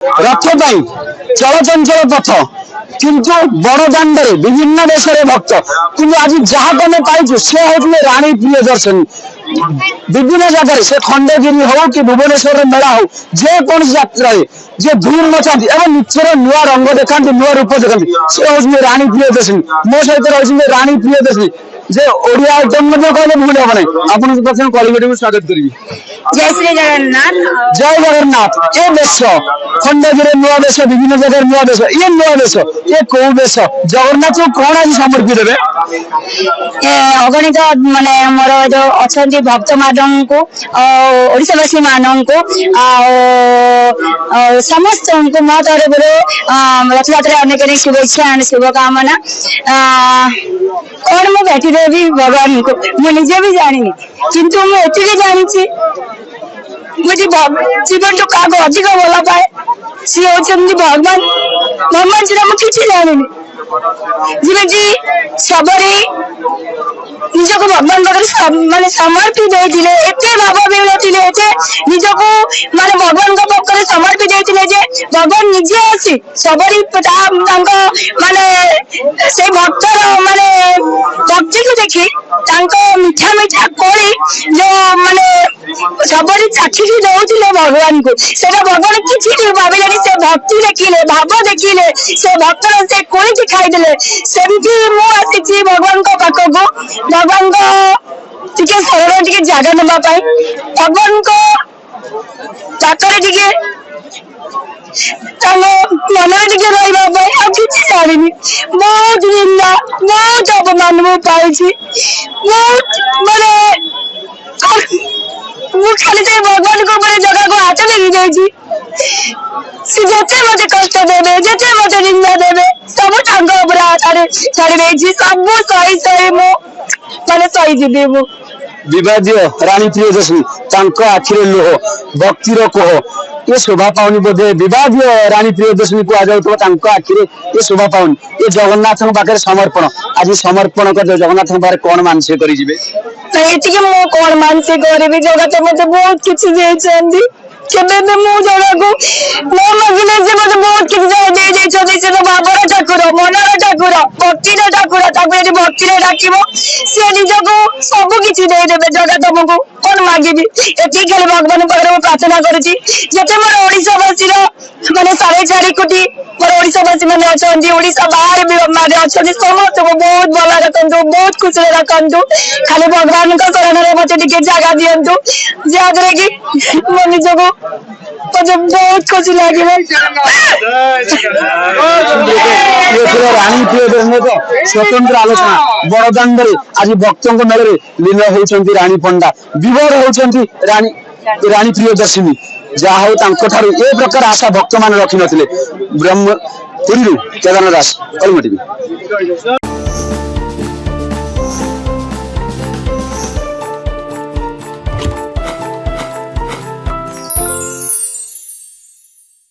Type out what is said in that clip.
रथ चलचंचल पथ किंतु बड़ दाण्डे विभिन्न देश भक्त कि आज जहाँ आम पाइु से हूँ रानी प्रियदर्शनी विभिन्न जगह से खंडगिरी हो कि भुवनेश्वर मेला हो जेको यात्रा जे धूम मचाती निचर नुआ रंग देखा नुआ रूप देखा से हूँ रानी प्रियदर्शनी मो सहित रही रानी प्रियदर्शनी जे ओडिया आइटम कहले भूल हम ना आपन प्रथम कलिगटी को स्वागत करी। जय श्री जगन्नाथ। जय जगन्नाथ। ए देश खंडगिरी नुआ देश विभिन्न जगह नुआ देश ये नुआ देश ये कौ देश जगन्नाथ को कौन आज समर्पित देवे अगणित माने मोर जो अच्छा भक्त मान को ओडिशावासी मान को समस्त मो तरफ रथ यात्रा अनेक शुभेच्छा और शुभकामना। कौन मुझे भेटी देवी भगवान को मुझे भी जानी किंतु मुझे जानी मुझे जीवन तो क्या अधिक भल पाए सी होती भगवान भगवान सीधा मुझे किसी जानी जमी सबरी निजक भगवान माने समर्पित होते एते भाव मिलते निजक माने भगवान पक्ष समर्पित होते भगवान निजे आसी सबरी माने से भक्तर माने भक्ति को देखी मीठा मीठा कोली जो माने सबरी चाखी दौले भगवान को से भगवान किसी भाविले से भक्ति देखिले भाव देखिले से भक्तर से कोली खाईदे सेमती मुझे भगवान पाखक भगवान टे सहर टे जगह नापी भगवान पाखे मन टे रहा किसी जानी बहुत निंदा बहुत अपमान मुझे पाई बहुत माने खाली से भगवान को जगह को हाथ लगी जाए जिते मत कष्ट देवे जिते मत निंदा देवे सब छाड़ी सब सही सही माने सही जीवी मु विवादीय रानी प्रियदर्शनी आखिरे लुह भक्तिर कोह ये शोभा पाऊनी बोधे विवादीय रानी प्रियदर्शनी को आज आखिरे ये शोभा पाऊनी ये जगन्नाथ पाखे समर्पण आज समर्पण कर जगन्नाथ पाखे कौन मानसिक करी कौन मानसिक करी जगत मत बहुत किसी जगह को मो मगिले से मत बहुत किसी भावर ठाकुर मनर ठाकुर भक्तिर ठाकुर भक्ति डाक सी निजक सब किसी जगह तुमको कौन मागिबी ये खाली भगवान पाखे प्रार्थना करुँची जिते मोर ओडिशावासी माने 4.5 कोटी मोर ओडिशावासी मैंने अच्छा ओडिशा बाहर भी माने अच्छा समस्त को बहुत भल रखु बहुत खुशी रखु खाली भगवान शरण में मत जगह दिंतु जहाद्वारा कि मो निजक मुझे बहुत खुशी लगे। रानी प्रियदर्शनी तो स्वतंत्र आलोचना बड़दाण्ड आज भक्तों मेल लीन होती रानी पंडा विवर होती रानी प्रियदर्शनी जहा हो ए प्रकार आशा भक्त मान रखी नथिले ब्रह्मपुरी केदारनाथ दास कलिंग टीवी।